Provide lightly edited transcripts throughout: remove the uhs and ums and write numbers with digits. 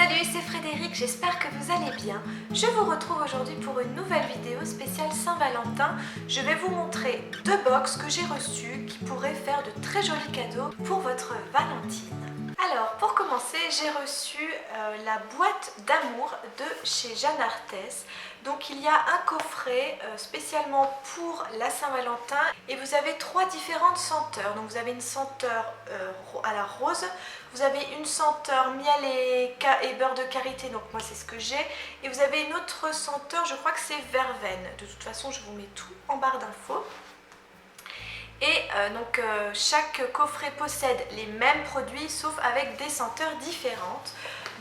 Salut, c'est Frédéric, j'espère que vous allez bien. Je vous retrouve aujourd'hui pour une nouvelle vidéo spéciale Saint-Valentin. Je vais vous montrer deux box que j'ai reçues qui pourraient faire de très jolis cadeaux pour votre Valentine. Alors, pour commencer, j'ai reçu la boîte d'amour de chez Jeanne Arthès. Donc il y a un coffret spécialement pour la Saint-Valentin et vous avez trois différentes senteurs. Donc vous avez une senteur à la rose, vous avez une senteur miel et beurre de karité, donc moi c'est ce que j'ai, et vous avez une autre senteur, je crois que c'est verveine. De toute façon je vous mets tout en barre d'infos. Et chaque coffret possède les mêmes produits sauf avec des senteurs différentes.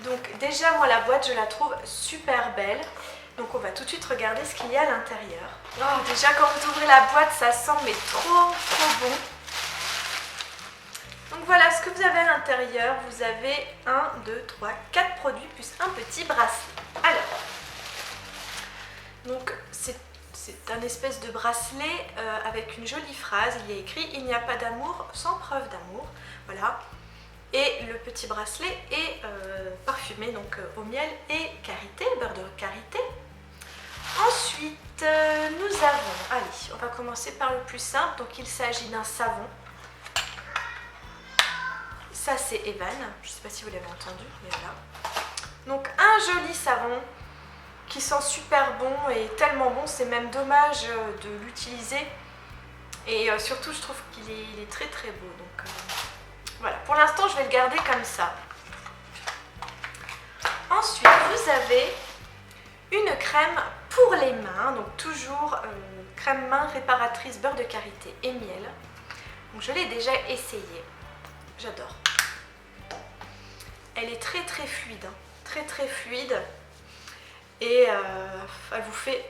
Donc déjà moi la boîte je la trouve super belle. Donc on va tout de suite regarder ce qu'il y a à l'intérieur. Oh, déjà quand vous ouvrez la boîte ça sent mais trop bon. Donc voilà ce que vous avez à l'intérieur. Vous avez 1, 2, 3, 4 produits plus un petit bracelet. Alors, donc c'est un espèce de bracelet avec une jolie phrase. Il y a écrit « Il n'y a pas d'amour sans preuve d'amour ». Voilà. Et le petit bracelet est parfumé donc au miel et karité, beurre de karité. Ensuite, nous avons, allez, on va commencer par le plus simple. Donc il s'agit d'un savon. Ça c'est Evan, je ne sais pas si vous l'avez entendu, mais voilà. Donc un joli savon qui sent super bon et tellement bon, c'est même dommage de l'utiliser. Et surtout je trouve qu'il est très beau. Donc voilà, pour l'instant je vais le garder comme ça. Ensuite vous avez une crème pour les mains, donc toujours crème main réparatrice beurre de karité et miel. Donc je l'ai déjà essayée, j'adore. Elle est très fluide, hein. très fluide et elle vous fait,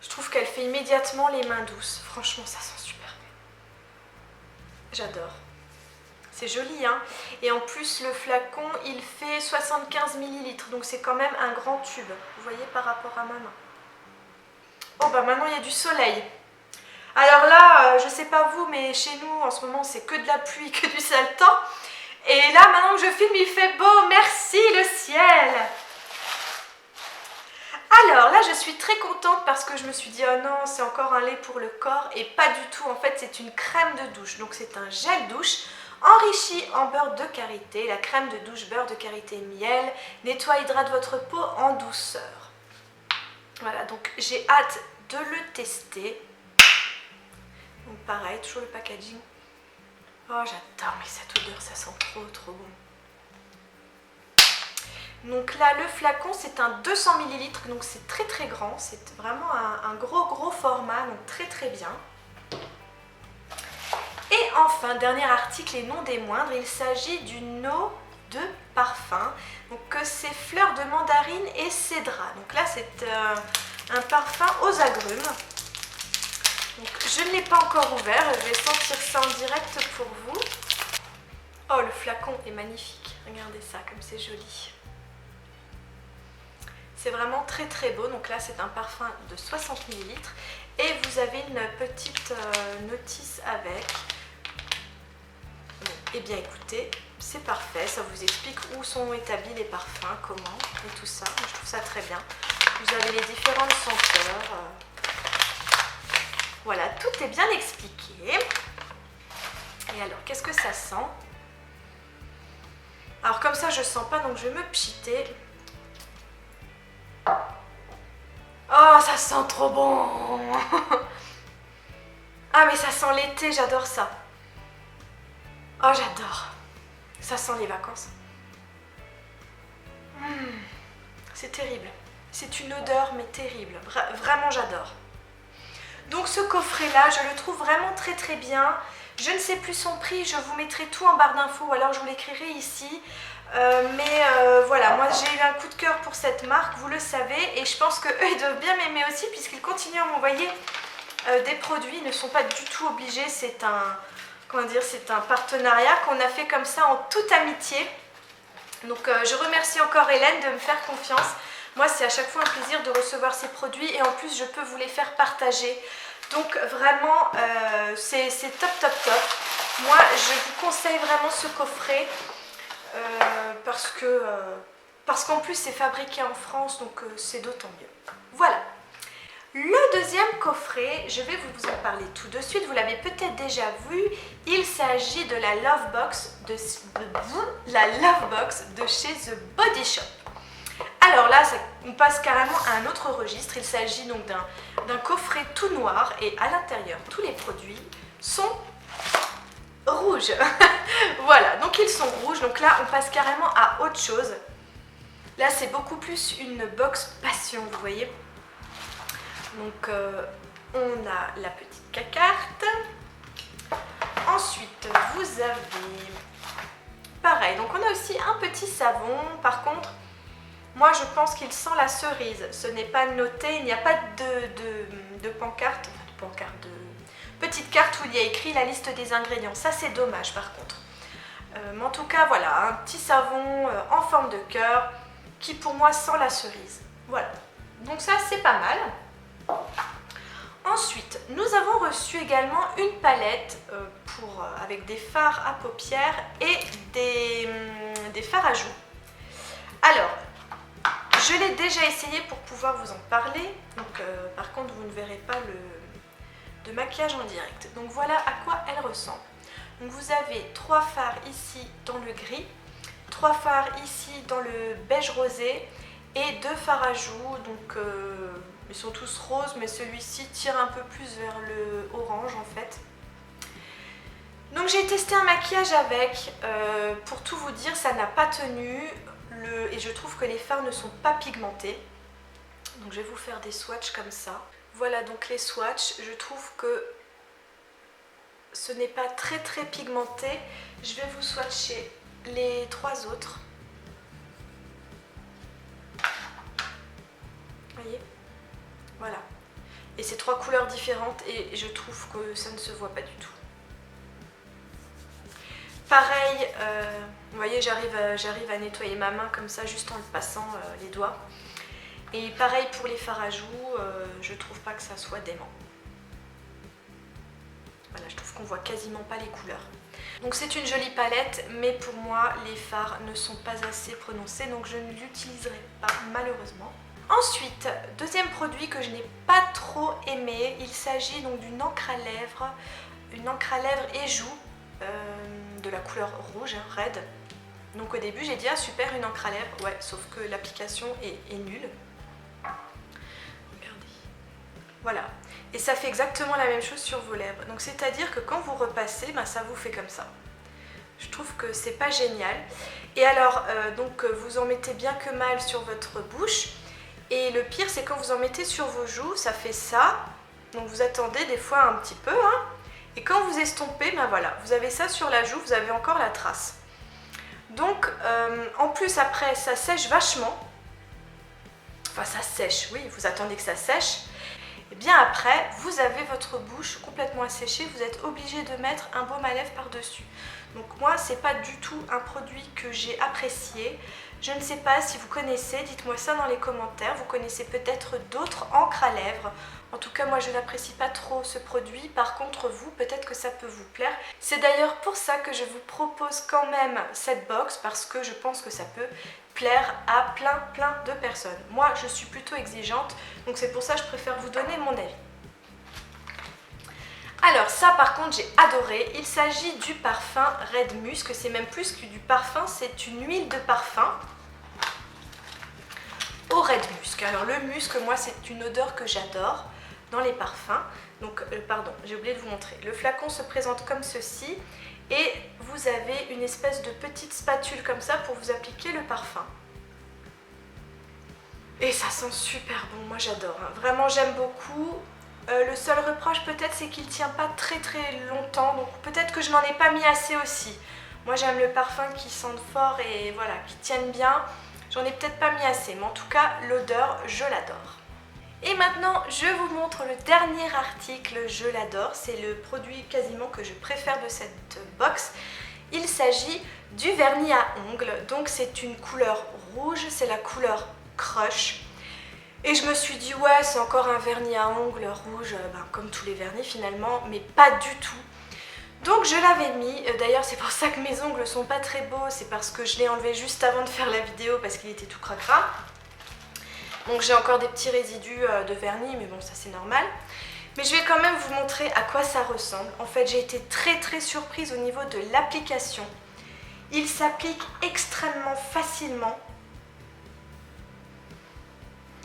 je trouve qu'elle fait immédiatement les mains douces. Franchement ça sent super bon. J'adore. C'est joli hein. Et en plus le flacon il fait 75 ml, donc c'est quand même un grand tube. Vous voyez par rapport à ma main. Oh bah maintenant il y a du soleil. Alors là, je sais pas vous, mais chez nous en ce moment c'est que de la pluie, que du sale temps. Et là maintenant que je filme il fait beau, merci le ciel. Alors là je suis très contente parce que je me suis dit oh non c'est encore un lait pour le corps, et pas du tout, en fait c'est une crème de douche. Donc c'est un gel douche enrichi en beurre de karité. La crème de douche beurre de karité miel nettoie, hydrate votre peau en douceur. Voilà, donc j'ai hâte de le tester. Donc pareil, toujours le packaging. Oh j'adore, mais cette odeur ça sent trop bon. Donc là le flacon c'est un 200 ml, donc c'est très grand. C'est vraiment un gros format, donc très bien. Et enfin, dernier article et non des moindres, il s'agit d'une eau de parfum. Donc c'est fleurs de mandarine et cédra. Donc là c'est un parfum aux agrumes. Donc je ne l'ai pas encore ouvert, je vais sentir ça en direct pour vous. Oh le flacon est magnifique, regardez ça comme c'est joli. C'est vraiment très beau. Donc là c'est un parfum de 60 ml et vous avez une petite notice avec. Eh bien écoutez, c'est parfait, ça vous explique où sont établis les parfums, comment et tout ça. Je trouve ça très bien. Vous avez les différentes senteurs. Voilà, tout est bien expliqué. Et alors, qu'est-ce que ça sent? Alors comme ça, je ne sens pas, donc je vais me pchiter. Oh, ça sent trop bon. Ah mais ça sent l'été, j'adore ça. Oh j'adore. Ça sent les vacances. C'est terrible. C'est une odeur mais terrible. Vraiment j'adore. Donc ce coffret là, je le trouve vraiment très bien. Je ne sais plus son prix, je vous mettrai tout en barre d'infos ou alors je vous l'écrirai ici. Voilà, moi j'ai eu un coup de cœur pour cette marque, vous le savez, et je pense qu'eux ils doivent bien m'aimer aussi puisqu'ils continuent à m'envoyer des produits. Ils ne sont pas du tout obligés, c'est un partenariat qu'on a fait comme ça en toute amitié. Donc je remercie encore Hélène de me faire confiance. Moi c'est à chaque fois un plaisir de recevoir ces produits et en plus je peux vous les faire partager. Donc vraiment c'est top. Moi je vous conseille vraiment ce coffret parce que parce qu'en plus c'est fabriqué en France, donc c'est d'autant mieux. Voilà. Le deuxième coffret, je vais vous en parler tout de suite, vous l'avez peut-être déjà vu, il s'agit de la Love Box de chez The Body Shop. Alors là, on passe carrément à un autre registre, il s'agit donc d'un coffret tout noir et à l'intérieur, tous les produits sont rouges. Voilà, donc ils sont rouges, donc là on passe carrément à autre chose. Là c'est beaucoup plus une box passion, vous voyez. Donc on a la petite carte. Ensuite vous avez pareil, donc on a aussi un petit savon. Par contre moi je pense qu'il sent la cerise. Ce n'est pas noté, il n'y a pas de pancarte, de petite carte où il y a écrit la liste des ingrédients. Ça c'est dommage par contre. Mais en tout cas voilà, un petit savon en forme de cœur qui pour moi sent la cerise. Voilà, donc ça c'est pas mal. Ensuite, nous avons reçu également une palette avec des fards à paupières et des fards à joues. Alors, je l'ai déjà essayé pour pouvoir vous en parler. Donc, par contre, vous ne verrez pas de maquillage en direct. Donc voilà à quoi elle ressemble. Donc vous avez 3 fards ici dans le gris, 3 fards ici dans le beige rosé et 2 fards à joues. Donc ils sont tous roses, mais celui-ci tire un peu plus vers le orange en fait. Donc j'ai testé un maquillage avec, pour tout vous dire ça n'a pas tenu et je trouve que les fards ne sont pas pigmentés. Donc je vais vous faire des swatchs comme ça. Voilà donc les swatchs, je trouve que ce n'est pas très pigmenté. Je vais vous swatcher les 3 autres. Vous voyez? Voilà. Et c'est 3 couleurs différentes et je trouve que ça ne se voit pas du tout. Pareil, vous voyez, j'arrive à nettoyer ma main comme ça juste en le passant les doigts. Et pareil pour les fards à joues, je trouve pas que ça soit dément. Voilà, je trouve qu'on voit quasiment pas les couleurs. Donc c'est une jolie palette, mais pour moi les fards ne sont pas assez prononcés, donc je ne l'utiliserai pas malheureusement. Ensuite, deuxième produit que je n'ai pas trop aimé, il s'agit donc d'une encre à lèvres, et joues de la couleur rouge, red. Donc au début j'ai dit ah super une encre à lèvres, ouais, sauf que l'application est nulle. Regardez. Voilà. Et ça fait exactement la même chose sur vos lèvres. Donc c'est à dire que quand vous repassez, ben, ça vous fait comme ça. Je trouve que c'est pas génial. Et alors, donc vous en mettez bien que mal sur votre bouche. Et le pire c'est quand vous en mettez sur vos joues, ça fait ça. Donc vous attendez des fois un petit peu. Hein. Et quand vous estompez, ben voilà, vous avez ça sur la joue, vous avez encore la trace. Donc en plus après ça sèche vachement. Enfin ça sèche, oui, vous attendez que ça sèche. Et bien après, vous avez votre bouche complètement asséchée, vous êtes obligé de mettre un baume à lèvres par-dessus. Donc moi, c'est pas du tout un produit que j'ai apprécié. Je ne sais pas si vous connaissez, dites-moi ça dans les commentaires. Vous connaissez peut-être d'autres encres à lèvres. En tout cas, moi, je n'apprécie pas trop ce produit. Par contre, vous, peut-être que ça peut vous plaire. C'est d'ailleurs pour ça que je vous propose quand même cette box, parce que je pense que ça peut plaire à plein de personnes. Moi, je suis plutôt exigeante, donc c'est pour ça que je préfère vous donner mon avis. Alors ça par contre j'ai adoré, il s'agit du parfum Red Musk, c'est même plus que du parfum, c'est une huile de parfum au Red Musk. Alors le musc, moi c'est une odeur que j'adore dans les parfums, donc pardon, j'ai oublié de vous montrer. Le flacon se présente comme ceci et vous avez une espèce de petite spatule comme ça pour vous appliquer le parfum. Et ça sent super bon, moi j'adore, hein. Vraiment j'aime beaucoup. Le seul reproche peut-être c'est qu'il ne tient pas très longtemps, donc peut-être que je n'en ai pas mis assez aussi. Moi j'aime le parfum qui sente fort et voilà, qui tienne bien. J'en ai peut-être pas mis assez, mais en tout cas l'odeur je l'adore. Et maintenant je vous montre le dernier article, je l'adore, c'est le produit quasiment que je préfère de cette box. Il s'agit du vernis à ongles, donc c'est une couleur rouge, c'est la couleur Crush. Et je me suis dit ouais c'est encore un vernis à ongles rouge, comme tous les vernis finalement, mais pas du tout. Donc je l'avais mis, d'ailleurs c'est pour ça que mes ongles sont pas très beaux, c'est parce que je l'ai enlevé juste avant de faire la vidéo parce qu'il était tout cracra. Donc j'ai encore des petits résidus de vernis, mais bon ça c'est normal. Mais je vais quand même vous montrer à quoi ça ressemble. En fait j'ai été très surprise au niveau de l'application. Il s'applique extrêmement facilement.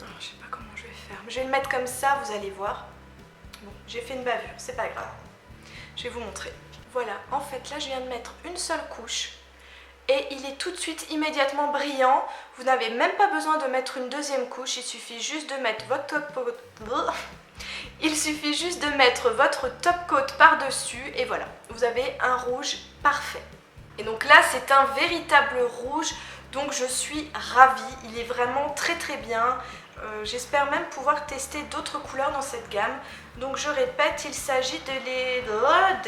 Alors, je sais pas comment je vais faire. Je vais le mettre comme ça, vous allez voir. Bon, j'ai fait une bavure, c'est pas grave. Je vais vous montrer. Voilà, en fait là je viens de mettre une seule couche. Et il est tout de suite immédiatement brillant. Vous n'avez même pas besoin de mettre une deuxième couche. Il suffit juste de mettre votre top coat. Il suffit juste de mettre votre top coat par-dessus. Et voilà, vous avez un rouge parfait. Et donc là, c'est un véritable rouge. Donc je suis ravie. Il est vraiment très bien. J'espère même pouvoir tester d'autres couleurs dans cette gamme. Donc je répète, il s'agit de les...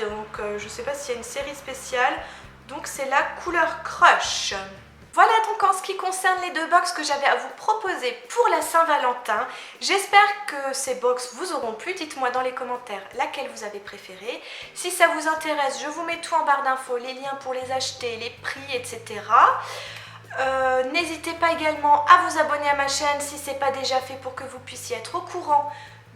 Donc je ne sais pas s'il y a une série spéciale. Donc c'est la couleur Crush. Voilà donc en ce qui concerne les deux box que j'avais à vous proposer pour la Saint-Valentin. J'espère que ces box vous auront plu. Dites-moi dans les commentaires laquelle vous avez préférée. Si ça vous intéresse, je vous mets tout en barre d'infos, les liens pour les acheter, les prix, etc. N'hésitez pas également à vous abonner à ma chaîne si ce n'est pas déjà fait pour que vous puissiez être au courant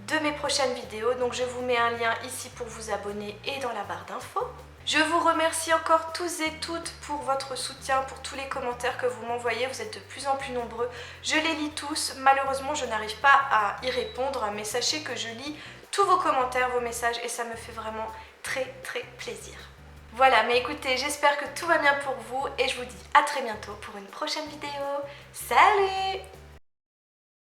de mes prochaines vidéos. Donc je vous mets un lien ici pour vous abonner et dans la barre d'infos. Je vous remercie encore tous et toutes pour votre soutien, pour tous les commentaires que vous m'envoyez. Vous êtes de plus en plus nombreux. Je les lis tous. Malheureusement, je n'arrive pas à y répondre, mais sachez que je lis tous vos commentaires, vos messages et ça me fait vraiment très plaisir. Voilà, mais écoutez, j'espère que tout va bien pour vous et je vous dis à très bientôt pour une prochaine vidéo. Salut!